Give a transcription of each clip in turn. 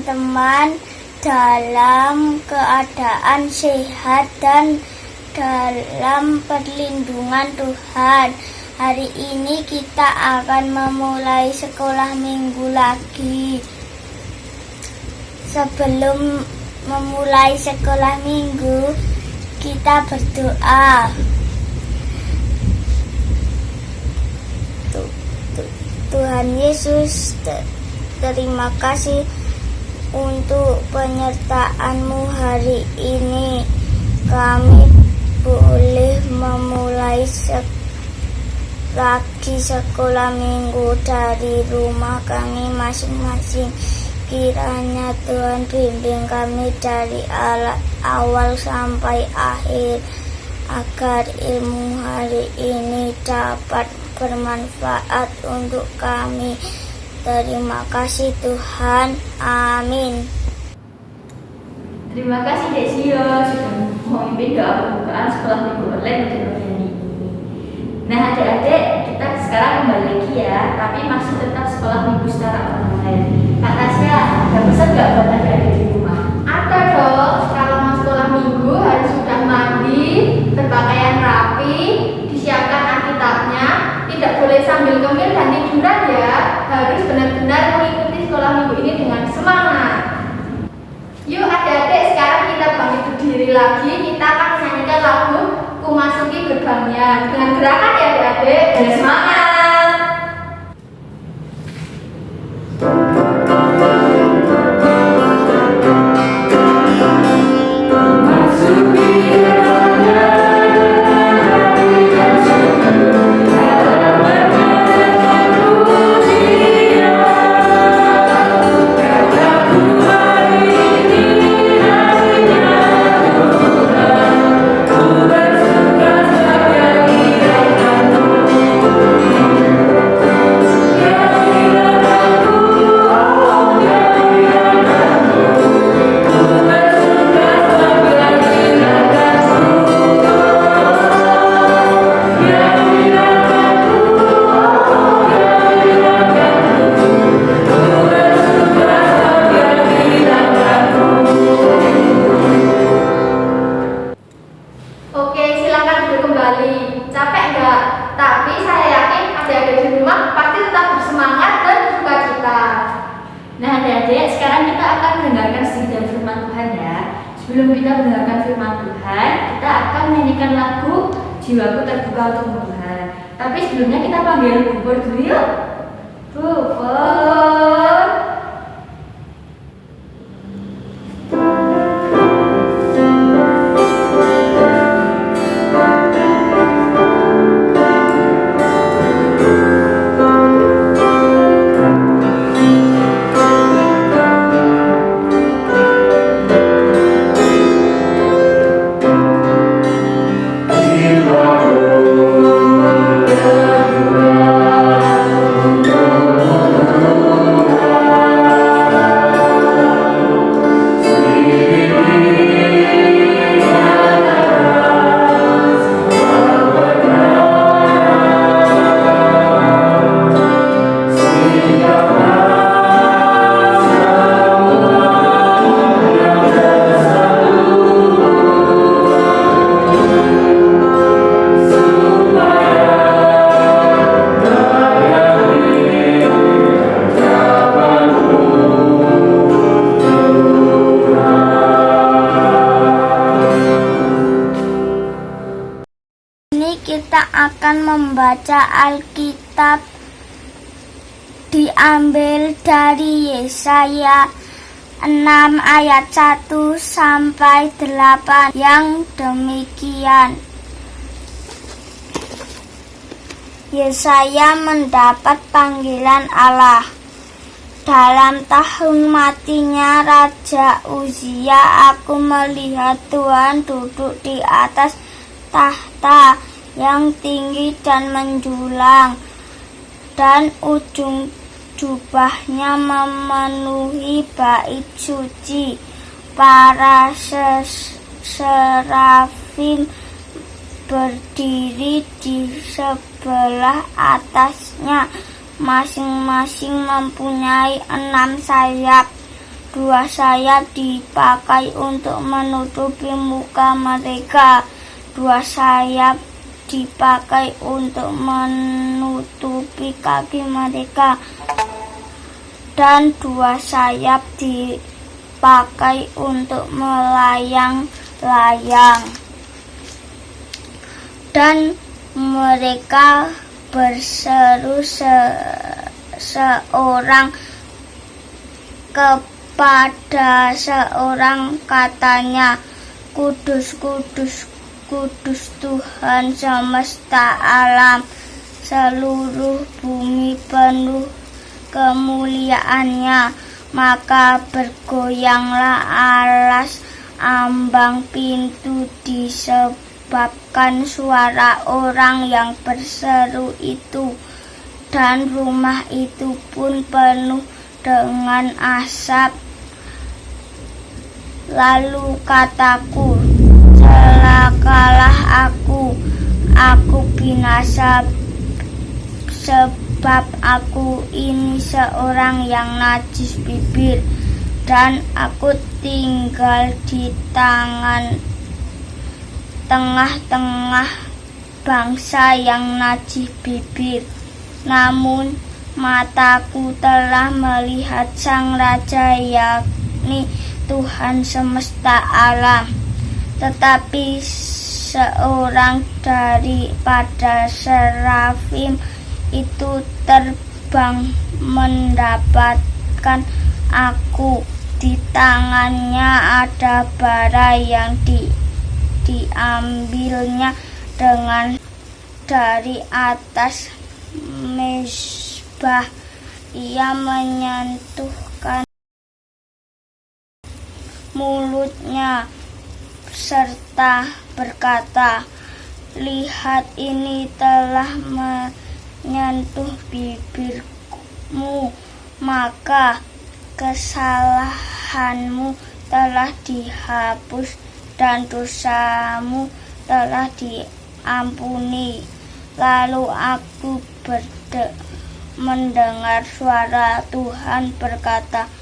teman-teman dalam keadaan sehat dan dalam perlindungan Tuhan. Hari ini kita akan memulai sekolah minggu lagi. Sebelum memulai sekolah minggu, kita berdoa. Tuhan Yesus, terima kasih untuk penyertaan-Mu hari ini. Kami boleh memulai lagi sekolah minggu dari rumah kami masing-masing. Kiranya Tuhan bimbing kami dari awal sampai akhir, agar ilmu hari ini dapat bermanfaat untuk kami. Terima kasih Tuhan. Amin. Terima kasih Desio sudah memimpin doa pembukaan sekolah minggu online di hari ini. Nah adik-adik, kita sekarang kembali lagi ya, tapi masih tetap sekolah minggu secara online. Kak Tasya, ada pesan nggak buat adik-adik di rumah? Ada dong. Kalau mau sekolah minggu harus sudah mandi, berpakaian rapi, disiapkan Alkitabnya, tidak boleh sambil ngemil dan tiduran ya. Harus benar-benar mengikuti sekolah minggu ini dengan semangat. Yuk adik-adik, sekarang kita bangkit berdiri lagi. Kita akan menyanyikan lagu Ku Masuki Gerbangnya dengan gerakan ya adik-adik. Dan semangat. Sebelum kita mendengarkan firman Tuhan, kita akan menyanyikan lagu Jiwaku Terbuka Untuk Tuhan. Tapi sebelumnya kita panggil Bu Pur dulu yuk. Bu Pur. Kita akan membaca Alkitab diambil dari Yesaya 6 ayat 1 sampai 8 yang demikian. Yesaya mendapat panggilan Allah. Dalam tahun matinya Raja Uzia, aku melihat Tuhan duduk di atas tahta yang tinggi dan menjulang, dan ujung jubahnya memenuhi bait suci. Para serafim berdiri di sebelah atasnya, masing-masing mempunyai 6 sayap. Dua sayap dipakai untuk menutupi muka mereka. Dua sayap dipakai untuk menutupi kaki mereka. Dan dua sayap dipakai untuk melayang-layang. Dan mereka berseru seorang kepada seorang, katanya, "Kudus, kudus, kudus Tuhan semesta alam, seluruh bumi penuh kemuliaannya." Maka bergoyanglah alas ambang pintu disebabkan suara orang yang berseru itu, dan rumah itu pun penuh dengan asap. Lalu kataku, "Celakalah aku binasa, sebab aku ini seorang yang najis bibir, dan aku tinggal di tengah-tengah bangsa yang najis bibir. Namun mataku telah melihat Sang Raja, yakni Tuhan semesta alam." Tetapi seorang daripada serafim itu terbang mendapatkan aku. Di tangannya ada bara yang diambilnya dari atas mezbah. Ia menyentuhkan mulutnya serta berkata, "Lihat, ini telah menyentuh bibirmu, maka kesalahanmu telah dihapus dan dosamu telah diampuni." Lalu aku mendengar suara Tuhan berkata,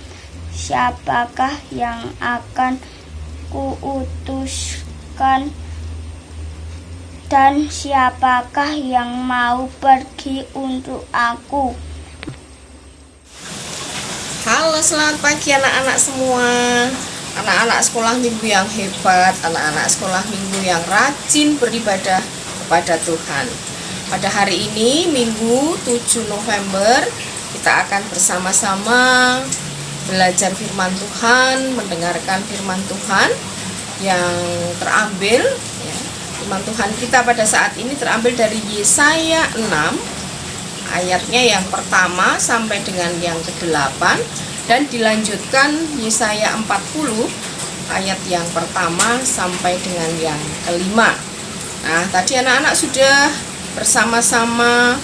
"Siapakah yang akan kuutuskan, dan siapakah yang mau pergi untuk aku?" Halo, selamat pagi anak-anak semua. Anak-anak sekolah minggu yang hebat, anak-anak sekolah minggu yang rajin beribadah kepada Tuhan. Pada hari ini, Minggu 7 November, kita akan bersama-sama belajar firman Tuhan, mendengarkan firman Tuhan yang terambil, ya. Firman Tuhan kita pada saat ini terambil dari Yesaya 6, ayatnya yang pertama sampai dengan yang ke-8, dan dilanjutkan Yesaya 40, ayat yang pertama sampai dengan yang ke-5. Nah, tadi anak-anak sudah bersama-sama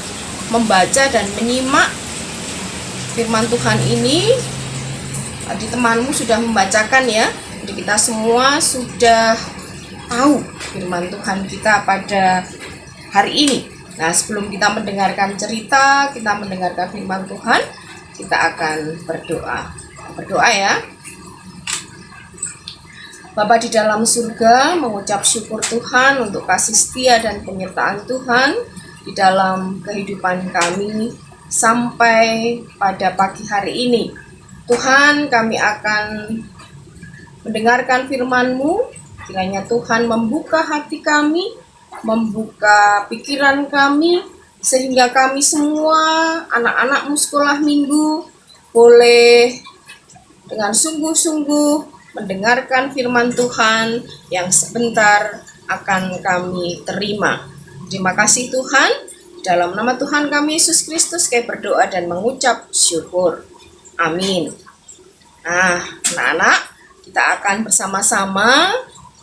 membaca dan menyimak firman Tuhan ini. Tadi temanmu sudah membacakan ya. Jadi kita semua sudah tahu firman Tuhan kita pada hari ini. Nah, sebelum kita mendengarkan cerita, kita mendengarkan firman Tuhan, kita akan berdoa. Berdoa ya. Bapa di dalam surga, mengucap syukur Tuhan untuk kasih setia dan penyertaan Tuhan di dalam kehidupan kami sampai pada pagi hari ini. Tuhan, kami akan mendengarkan firman-Mu. Kiranya Tuhan membuka hati kami, membuka pikiran kami, sehingga kami semua anak-anak-Mu sekolah minggu boleh dengan sungguh-sungguh mendengarkan firman Tuhan yang sebentar akan kami terima. Terima kasih Tuhan. Dalam nama Tuhan kami Yesus Kristus kami berdoa dan mengucap syukur. Amin. Nah, anak-anak, kita akan bersama-sama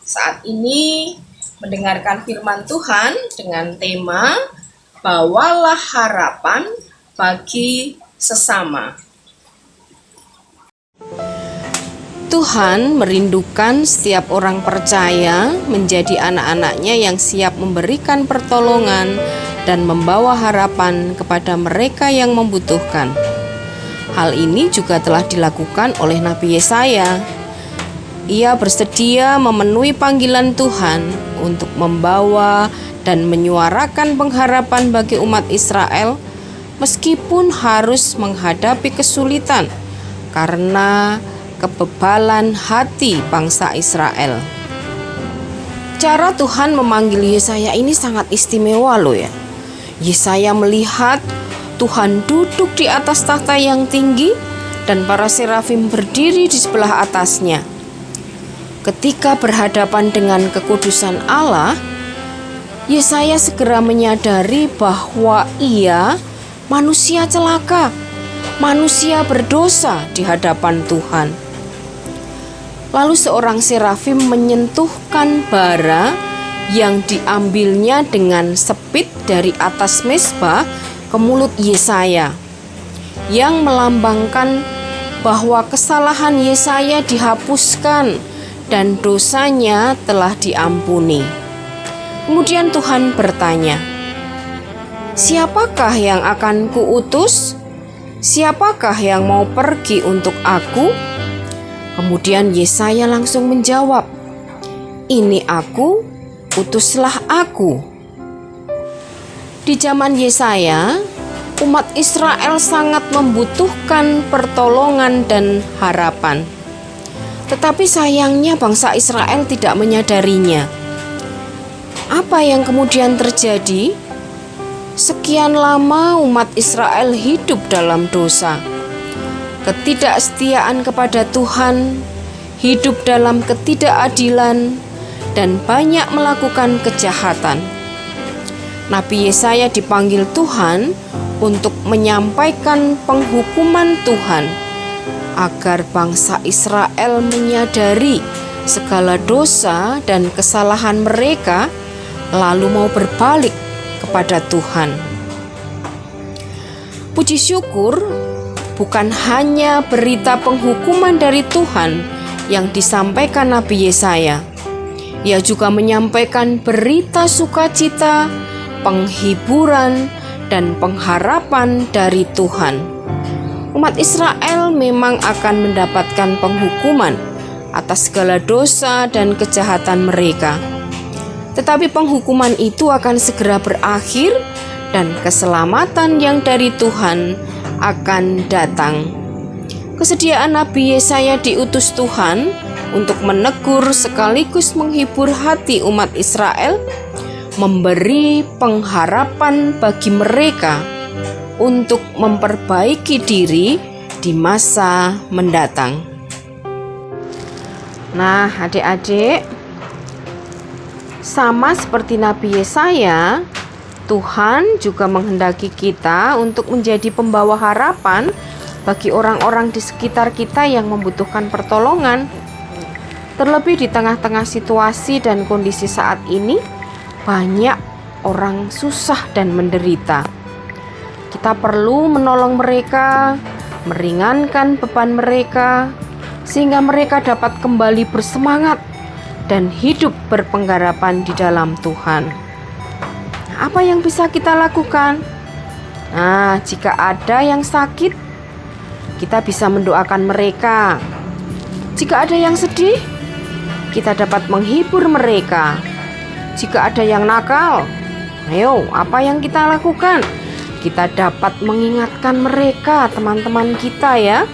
saat ini mendengarkan firman Tuhan dengan tema "Bawalah harapan bagi sesama". Tuhan merindukan setiap orang percaya menjadi anak-anaknya yang siap memberikan pertolongan dan membawa harapan kepada mereka yang membutuhkan. Hal ini juga telah dilakukan oleh Nabi Yesaya. Ia bersedia memenuhi panggilan Tuhan untuk membawa dan menyuarakan pengharapan bagi umat Israel meskipun harus menghadapi kesulitan karena kebebalan hati bangsa Israel. Cara Tuhan memanggil Yesaya ini sangat istimewa loh ya. Yesaya melihat Tuhan duduk di atas tahta yang tinggi dan para serafim berdiri di sebelah atasnya. Ketika berhadapan dengan kekudusan Allah, Yesaya segera menyadari bahwa ia manusia celaka, manusia berdosa di hadapan Tuhan. Lalu seorang serafim menyentuhkan bara yang diambilnya dengan sepit dari atas mezbah ke mulut Yesaya, yang melambangkan bahwa kesalahan Yesaya dihapuskan dan dosanya telah diampuni. Kemudian Tuhan bertanya, "Siapakah yang akan kuutus? Siapakah yang mau pergi untuk aku?" Kemudian Yesaya langsung menjawab, "Ini aku, utuslah aku." Di zaman Yesaya, umat Israel sangat membutuhkan pertolongan dan harapan. Tetapi sayangnya bangsa Israel tidak menyadarinya. Apa yang kemudian terjadi? Sekian lama umat Israel hidup dalam dosa. Ketidaksetiaan kepada Tuhan, hidup dalam ketidakadilan, dan banyak melakukan kejahatan. Nabi Yesaya dipanggil Tuhan untuk menyampaikan penghukuman Tuhan agar bangsa Israel menyadari segala dosa dan kesalahan mereka, lalu mau berbalik kepada Tuhan. Puji syukur, bukan hanya berita penghukuman dari Tuhan yang disampaikan Nabi Yesaya. Ia juga menyampaikan berita sukacita, penghiburan, dan pengharapan dari Tuhan. Umat Israel memang akan mendapatkan penghukuman atas segala dosa dan kejahatan mereka. Tetapi penghukuman itu akan segera berakhir dan keselamatan yang dari Tuhan akan datang. Kesediaan Nabi Yesaya diutus Tuhan untuk menegur sekaligus menghibur hati umat Israel, memberi pengharapan bagi mereka untuk memperbaiki diri di masa mendatang. Nah, adik-adik, sama seperti Nabi Yesaya, Tuhan juga menghendaki kita untuk menjadi pembawa harapan bagi orang-orang di sekitar kita yang membutuhkan pertolongan. Terlebih di tengah-tengah situasi dan kondisi saat ini, banyak orang susah dan menderita. Kita perlu menolong mereka, meringankan beban mereka, sehingga mereka dapat kembali bersemangat dan hidup berpengharapan di dalam Tuhan. Apa yang bisa kita lakukan? Nah, jika ada yang sakit, kita bisa mendoakan mereka. Jika ada yang sedih, kita dapat menghibur mereka. Jika ada yang nakal, ayo, apa yang kita lakukan? Kita dapat mengingatkan mereka, teman-teman kita ya.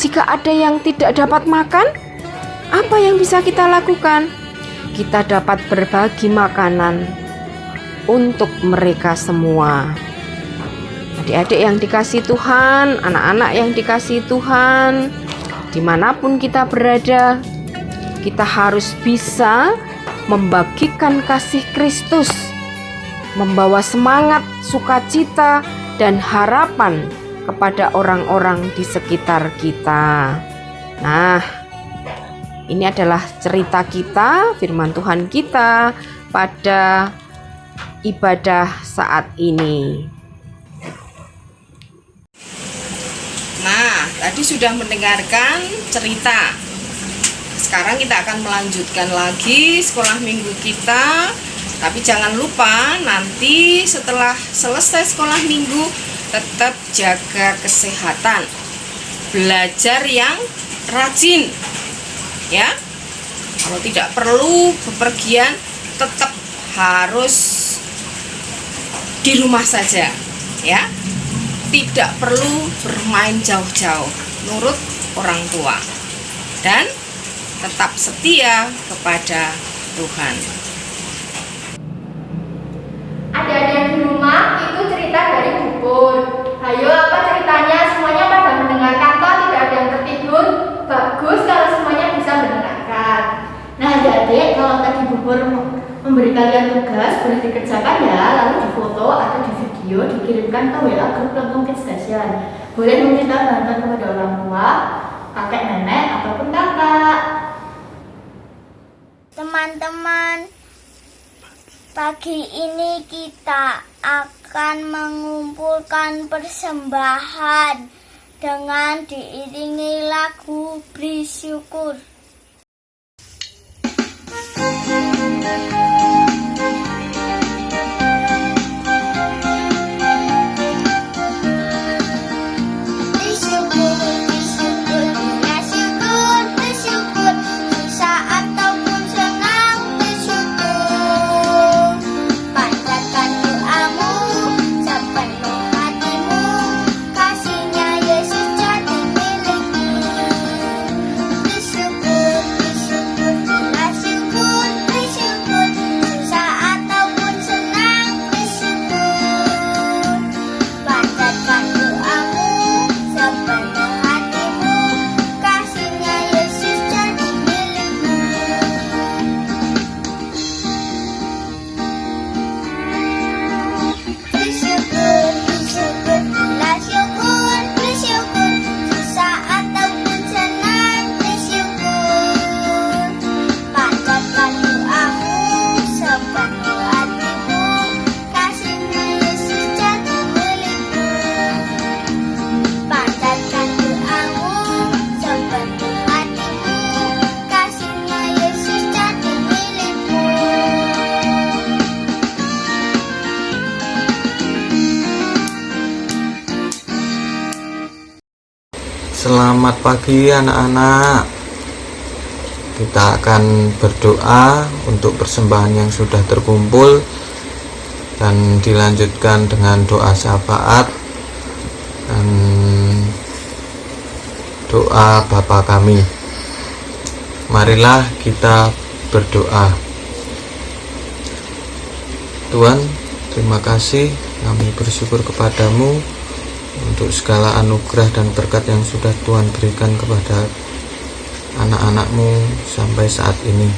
Jika ada yang tidak dapat makan, apa yang bisa kita lakukan? Kita dapat berbagi makanan untuk mereka semua. Adik-adik yang dikasihi Tuhan, anak-anak yang dikasihi Tuhan, dimanapun kita berada, kita harus bisa membagikan kasih Kristus, membawa semangat, sukacita, dan harapan kepada orang-orang di sekitar kita. Nah, ini adalah cerita kita, firman Tuhan kita pada ibadah saat ini. Nah, tadi sudah mendengarkan cerita. Sekarang kita akan melanjutkan lagi sekolah minggu kita. Tapi jangan lupa nanti setelah selesai sekolah minggu, tetap jaga kesehatan, belajar yang rajin ya. Kalau tidak perlu bepergian, tetap harus di rumah saja ya. Tidak perlu bermain jauh-jauh, nurut orang tua, dan tetap setia kepada Tuhan. Adik-adik di rumah itu cerita dari Bu Pur. Ayo, apa ceritanya? Semuanya pada mendengarkan toh? Tidak ada yang tertidur? Bagus kalau semuanya bisa mendengarkan. Nah adik-adik, kalau tadi Bu Pur memberi kalian tugas, boleh dikerjakan ya, lalu difoto atau di video dikirimkan ke WA grup Lengkung Kids Station. Boleh meminta bantuan kepada orang tua, kakek nenek ataupun kakak. Teman-teman, pagi ini kita akan mengumpulkan persembahan dengan diiringi lagu Beri Syukur. Selamat pagi anak-anak. Kita akan berdoa untuk persembahan yang sudah terkumpul dan dilanjutkan dengan doa syafaat dan doa Bapa kami. Marilah kita berdoa. Tuhan, terima kasih, kami bersyukur kepadamu untuk segala anugerah dan berkat yang sudah Tuhan berikan kepada anak-anak-Mu sampai saat ini.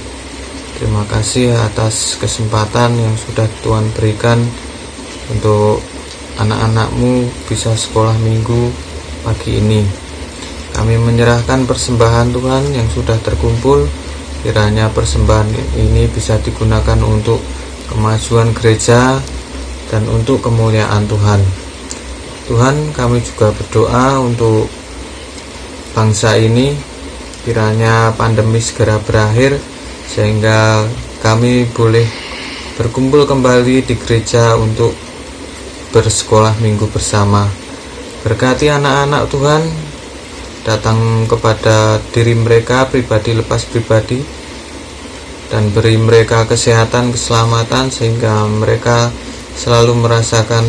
Terima kasih atas kesempatan yang sudah Tuhan berikan untuk anak-anak-Mu bisa sekolah minggu pagi ini. Kami menyerahkan persembahan Tuhan yang sudah terkumpul. Kiranya persembahan ini bisa digunakan untuk kemajuan gereja dan untuk kemuliaan Tuhan. Tuhan, kami juga berdoa untuk bangsa ini, kiranya pandemi segera berakhir sehingga kami boleh berkumpul kembali di gereja untuk bersekolah minggu bersama. Berkati anak-anak Tuhan, datang kepada diri mereka pribadi lepas pribadi, dan beri mereka kesehatan, keselamatan sehingga mereka selalu merasakan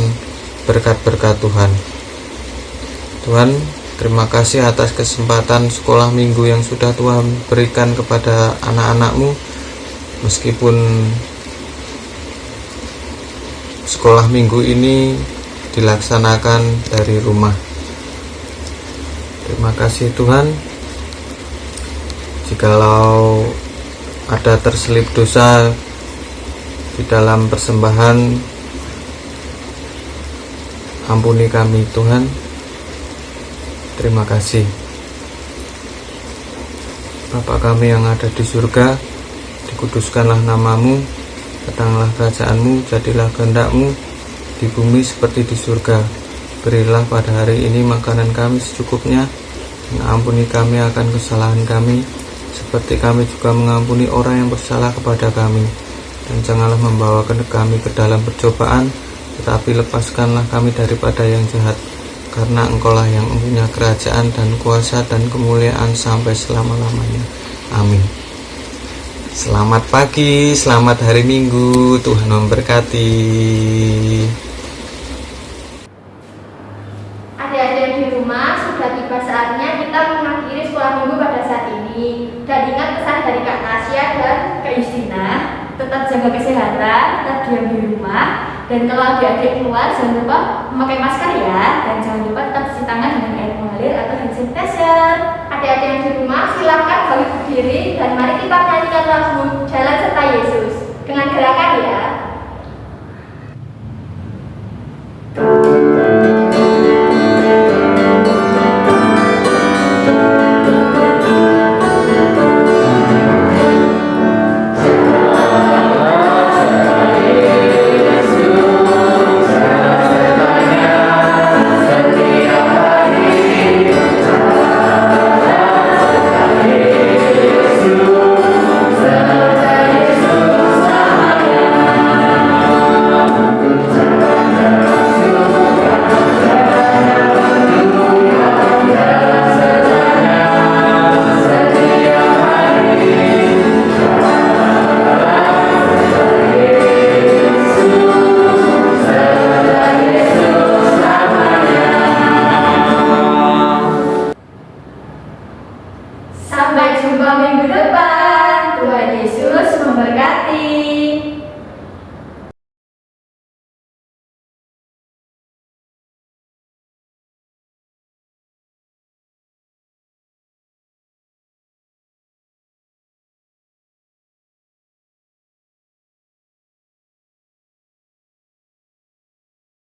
berkat-berkat Tuhan. Tuhan, terima kasih atas kesempatan sekolah minggu yang sudah Tuhan berikan kepada anak-anak-Mu. Meskipun sekolah minggu ini dilaksanakan dari rumah. Terima kasih Tuhan. Jikalau ada terselip dosa di dalam persembahan, ampuni kami Tuhan. Terima kasih. Bapa kami yang ada di surga, dikuduskanlah nama-Mu, datanglah kerajaan-Mu, jadilah kehendak-Mu di bumi seperti di surga. Berilah pada hari ini makanan kami secukupnya, dan ampuni kami akan kesalahan kami, seperti kami juga mengampuni orang yang bersalah kepada kami. Dan janganlah membawa kami ke dalam percobaan, tetapi lepaskanlah kami daripada yang jahat, karena Engkaulah yang mempunyai kerajaan dan kuasa dan kemuliaan sampai selama-lamanya. Amin. Selamat pagi, selamat hari Minggu, Tuhan memberkati. Adik-adik di rumah, sudah tiba saatnya kita mengakhiri sekolah minggu pada saat ini. Dan ingat pesan dari Kak Tasya dan Kak Justina, tetap jaga kesehatan, tetap diam di rumah, dan kalau adik-adik keluar jangan lupa memakai masker ya, dan jangan lupa tetap cuci tangan dengan air mengalir atau hand sanitizer. adik-adik yang di rumah, silakan balik berdiri dan mari kita nyanyi